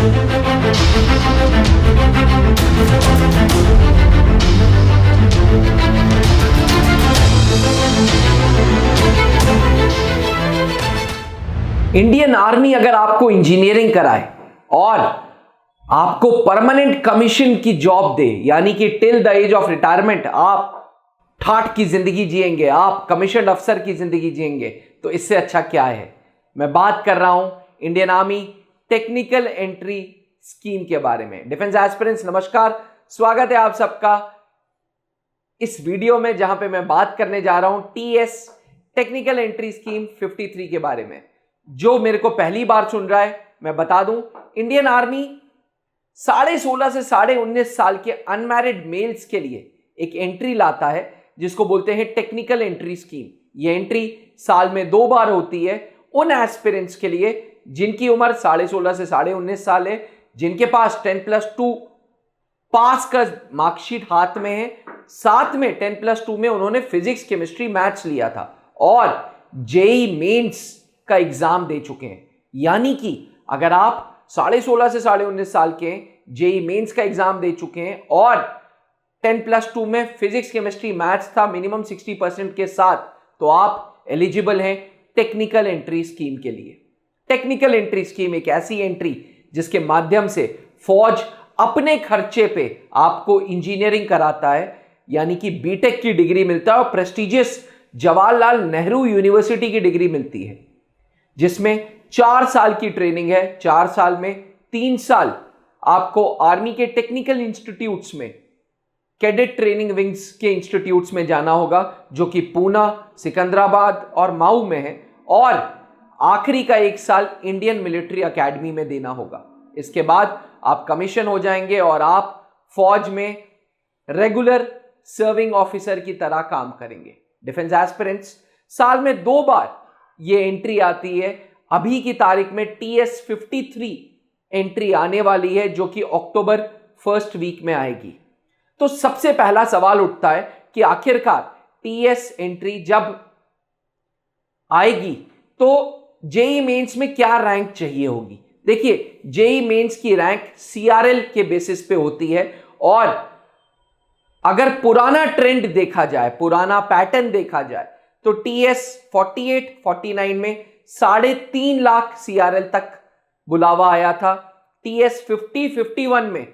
Indian army अगर आपको engineering कराए और आपको परमानेंट कमीशन की जॉब दे, यानी कि till the age of retirement आप ठाठ की जिंदगी जिएंगे, आप कमीशन अफसर की जिंदगी जिएंगे, तो इससे अच्छा क्या है। मैं बात कर रहा हूं Indian army technical entry scheme के बारे में। डिफेंस एस्पिरेंट्स नमस्कार, स्वागत है आप सबका इस वीडियो में, जहां पे मैं बात करने जा रहा हूं टीएस टेक्निकल एंट्री स्कीम 53 के बारे में। जो मेरे को पहली बार सुन रहा है, मैं बता दूं, इंडियन आर्मी 16.5 से 19.5 साल के अनमैरिड मेल्स के लिए एक एंट्री लाता है जिसको बोलते हैं टेक्निकल एंट्री स्कीम। यह एंट्री साल में 2 बार होती है उन एस्पिरेंट्स के लिए जिनकी उम्र 16.5 से 19.5 साल है, जिनके पास 10+2 पास का मार्कशीट हाथ में है, साथ में 10+2 में उन्होंने फिजिक्स, केमिस्ट्री, मैथ्स लिया था और जेईई मेंस का एग्जाम दे चुके हैं। यानी कि अगर आप 16.5 से 19.5 साल के जेईई मेंस का एग्जाम दे चुके हैं और 10+2 में फिजिक्स, केमिस्ट्री, मैथ्स था मिनिमम 60% के साथ, तो आप एलिजिबल हैं टेक्निकल एंट्री स्कीम के लिए। टेक्निकल एंट्री स्कीम एक ऐसी एंट्री जिसके माध्यम से फौज अपने खर्चे पे आपको इंजीनियरिंग कराता है, यानी कि बीटेक की डिग्री मिलता है और प्रेस्टिजियस जवाहरलाल नेहरू यूनिवर्सिटी की डिग्री मिलती है, जिसमें 4 साल की ट्रेनिंग है। 4 साल में 3 साल आपको आर्मी के टेक्निकल इंस्टीट्यूट्स में, कैडेट ट्रेनिंग विंग्स के इंस्टीट्यूट्स में जाना होगा, जो कि पूना, सिकंदराबाद और माऊ में है, और आखिरी का 1 साल इंडियन मिलिट्री एकेडमी में देना होगा। इसके बाद आप कमीशन हो जाएंगे और आप फौज में रेगुलर सर्विंग ऑफिसर की तरह काम करेंगे। डिफेंस एस्पिरेंट्स, साल में 2 बार ये एंट्री आती है। अभी की तारीख में टीएस 53 एंट्री आने वाली है, जो कि अक्टूबर 1st वीक में आएगी। तो सबसे पहला सवाल उठता है कि आखिरकार टीएस एंट्री जब आएगी तो जेईई मेंस में क्या रैंक चाहिए होगी। देखिए, जेईई मेंस की रैंक सीआरएल के बेसिस पे होती है, और अगर पुराना ट्रेंड देखा जाए, पुराना पैटर्न देखा जाए, तो टीएस 48-49 में 3.5 लाख सीआरएल तक बुलावा आया था। टीएस 50-51 में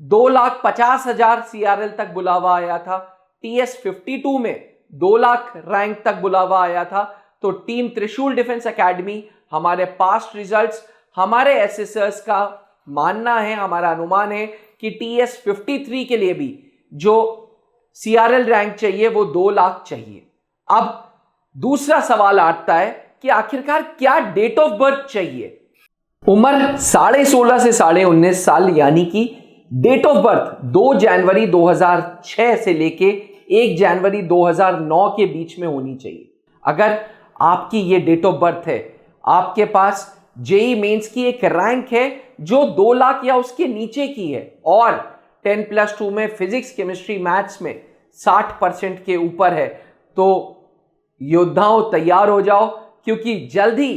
2,50,000 सीआरएल तक बुलावा आया था। टीएस 52 में 2 लाख रैंक तक बुलावा आया था। तो टीम त्रिशूल डिफेंस एकेडमी, हमारे पास्ट रिजल्ट्स, हमारे एसेसर्स का मानना है, हमारा अनुमान है कि टीएस 53 के लिए भी जो सीआरएल रैंक चाहिए वो 2 लाख चाहिए। अब दूसरा सवाल आता है कि आखिरकार क्या डेट ऑफ बर्थ चाहिए। उम्र 16.5 से 19.5 साल, यानी कि डेट ऑफ बर्थ 2 जनवरी 2006 से लेके 1 जनवरी 2009 के बीच में होनी चाहिए। अगर आपकी ये डेट ऑफ बर्थ है, आपके पास जेईई मेंस की एक रैंक है जो 2 लाख या उसके नीचे की है, और 10+2 में फिजिक्स, केमिस्ट्री, मैथ्स में 60% के ऊपर है, तो योद्धाओं तैयार हो जाओ, क्योंकि जल्दी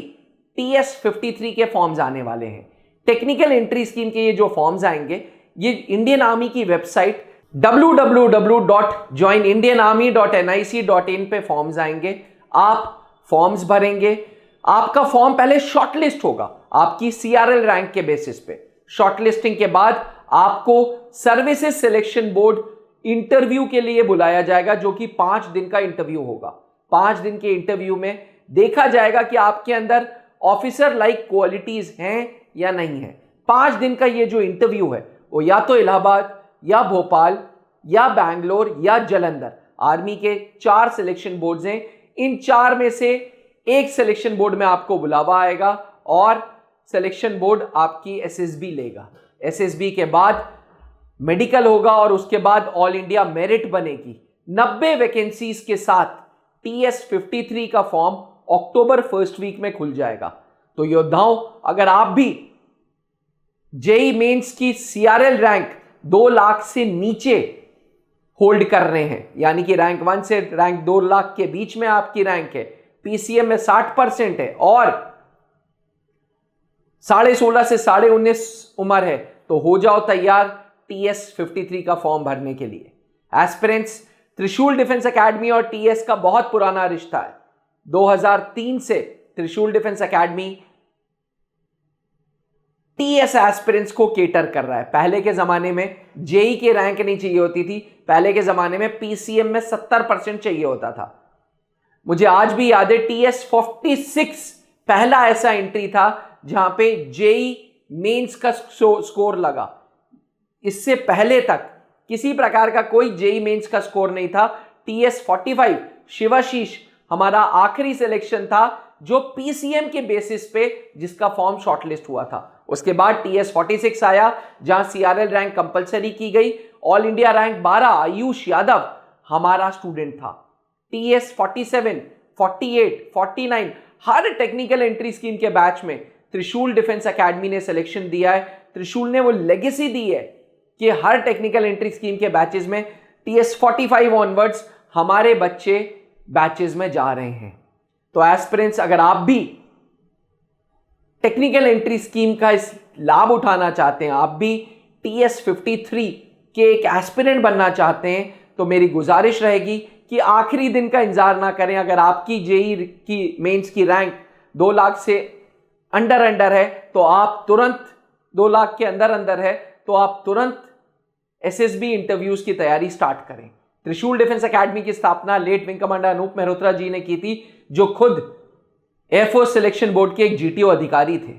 टीएस 53 के फॉर्म्स आने वाले हैं। टेक्निकल एंट्री स्कीम के ये जो फॉर्म्स आएंगे, ये इंडियन आर्मी की वेबसाइट www.joinindianarmy.nic.in पे फॉर्म्स आएंगे। आप फॉर्म्स भरेंगे, आपका फॉर्म पहले शॉर्टलिस्ट होगा आपकी सीआरएल रैंक के बेसिस पे। शॉर्टलिस्टिंग के बाद आपको सर्विसेज सिलेक्शन बोर्ड इंटरव्यू के लिए बुलाया जाएगा, जो कि 5 दिन का इंटरव्यू होगा। 5 दिन के इंटरव्यू में देखा जाएगा कि आपके अंदर ऑफिसर लाइक क्वालिटीज हैं या नहीं है। 5 दिन का ये जो इंटरव्यू है वो या तो इलाहाबाद, या भोपाल, या बैंगलोर, या जलंधर, आर्मी के 4 सिलेक्शन बोर्ड्स हैं। इन 4 में से एक सिलेक्शन बोर्ड में आपको बुलावा आएगा और सिलेक्शन बोर्ड आपकी एसएसबी लेगा। एसएसबी के बाद मेडिकल होगा और उसके बाद ऑल इंडिया मेरिट बनेगी। 90 वैकेंसीज के साथ टीएस 53 का फॉर्म अक्टूबर 1st वीक में खुल जाएगा। तो योद्धाओं, अगर आप भी जेईई मेंस की सीआरएल रैंक 2 लाख से नीचे होल्ड कर रहे हैं, यानी कि रैंक 1 से रैंक 2 लाख के बीच में आपकी रैंक है, पीसीएम में 60% है और 16.5 से 19.5 उम्र है तो हो जाओ तैयार TS 53 का फॉर्म भरने के लिए। एस्पिरेंट्स, त्रिशूल डिफेंस एकेडमी और TS का बहुत पुराना रिश्ता है। 2003 से त्रिशूल डिफेंस एकेडमी TS एस्पिरेंट्स को केटर कर रहा है। पहले के जमाने में जेई के रैंक नहीं चाहिए होती थी, पहले के जमाने में PCM में 70% चाहिए होता था। मुझे आज भी याद है TS 46 पहला ऐसा एंट्री था जहां पे जेई मेंस का स्कोर लगा। इससे पहले तक किसी प्रकार का कोई जेई मेंस का स्कोर नहीं था। TS 45 शिवाशीष हमारा आखिरी सिलेक्शन था जो PCM के बेसिस पे जिसका फॉर्म शॉर्टलिस्ट हुआ था। उसके बाद TS 46 आया जहां CRL रैंक कंपलसरी की गई। All India rank 12 Ayush Yadav हमारा स्टूडेंट था। TS 47, 48, 49 हर टेक्निकल एंट्री स्कीम के बैच में त्रिशूल डिफेंस एकेडमी ने सिलेक्शन दिया है। त्रिशूल ने वो लेगेसी दी है कि हर टेक्निकल एंट्री स्कीम के बैचेस में TS 45 ऑनवर्ड्स हमारे बच्चे बैचेस में जा रहे हैं। तो एस्पिरेंट्स, अगर आप भी टेक्निकल एंट्री स्कीम का इस लाभ उठाना चाहते हैं, आप भी TS 53 के एक एस्पिरेंट बनना चाहते हैं, तो मेरी गुजारिश रहेगी कि आखिरी दिन का इंतजार ना करें। अगर आपकी जेई की मेंस की रैंक 2 लाख से अंडर है तो आप तुरंत 2 लाख के अंदर है तो आप तुरंत SSB इंटरव्यूज की तैयारी स्टार्ट करें। त्रिशूल डिफेंस एकेडमी की स्थापना late wing commander Anoop Mehrotra ji ने की थी, जो खुद एयरफोर्स सिलेक्शन बोर्ड के एक GTO अधिकारी थे।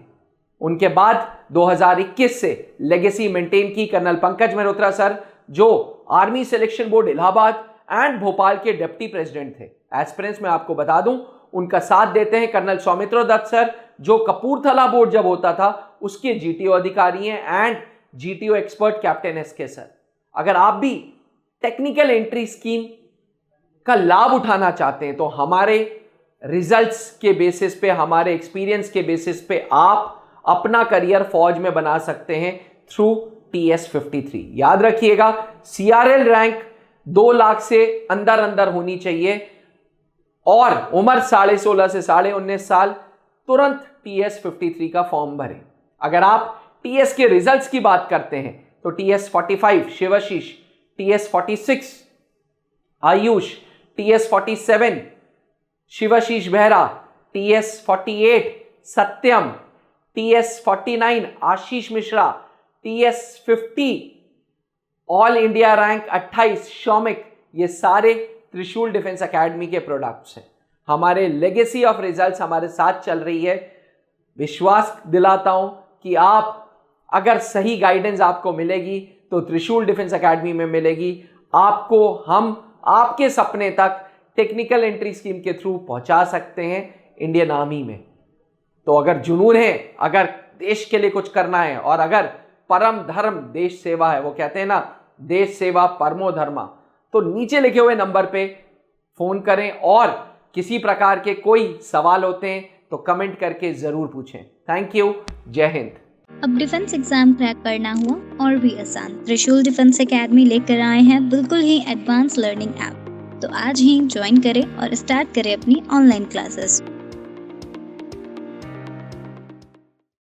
उनके बाद 2021 से लेगेसी मेंटेन की कर्नल पंकज मेहरोत्रा सर, जो army selection board Allahabad and Bhopal के डिप्टी प्रेसिडेंट थे। एस्पिरेंट्स, मैं आपको बता दूं, उनका साथ देते हैं कर्नल सौमित्र दत्त सर, जो कपूरथला बोर्ड जब होता था उसके GTO अधिकारी हैं, and GTO expert captain SK sir. अगर आप भी टेक्निकल एंट्री स्कीम का लाभ उठाना चाहते हैं तो हमारे रिजल्ट्स के बेसिस पे, हमारे एक्सपीरियंस के बेसिस पे आप अपना करियर फौज में बना सकते हैं थ्रू TS 53। याद रखिएगा, CRL रैंक 2 लाख से अंदर होनी चाहिए और उम्र 16.5 से 19.5 साल। तुरंत TS 53 का फॉर्म भरें। अगर आप TS के रिजल्ट्स की बात करते हैं तो TS 45 Shivashish, TS 46 Ayush, TS 47 Shivashish Behera, TS 48 Satyam, TS 49 Ashish Mishra, TS 50 all India rank 28 Shaumik, ये सारे त्रिशूल डिफेंस एकेडमी के प्रोडक्ट्स हैं। हमारे लेगेसी ऑफ रिजल्ट्स हमारे साथ चल रही है। विश्वास दिलाता हूं कि आप अगर सही गाइडेंस आपको मिलेगी तो त्रिशूल डिफेंस एकेडमी में मिलेगी। आपको हम आपके सपने तक टेक्निकल एंट्री स्कीम के थ्रू पहुंचा सकते हैं इंडियन आर्मी में। तो अगर जुनून है, अगर देश के लिए कुछ करना है और अगर परम धर्म देश सेवा है, वो कहते हैं ना, देश सेवा परमो धर्मा, तो नीचे लिखे हुए नंबर पे फोन करें और किसी प्रकार के कोई सवाल होते हैं तो कमेंट करके जरूर पूछें। थैंक यू, जय हिंद। अब डिफेंस एग्जाम क्रैक करना हुआ और भी आसान, त्रिशूल डिफेंस एकेडमी लेकर आए हैं बिल्कुल ही एडवांस लर्निंग ऐप। तो आज ही ज्वाइन करें और स्टार्ट करें अपनी ऑनलाइन क्लासेस।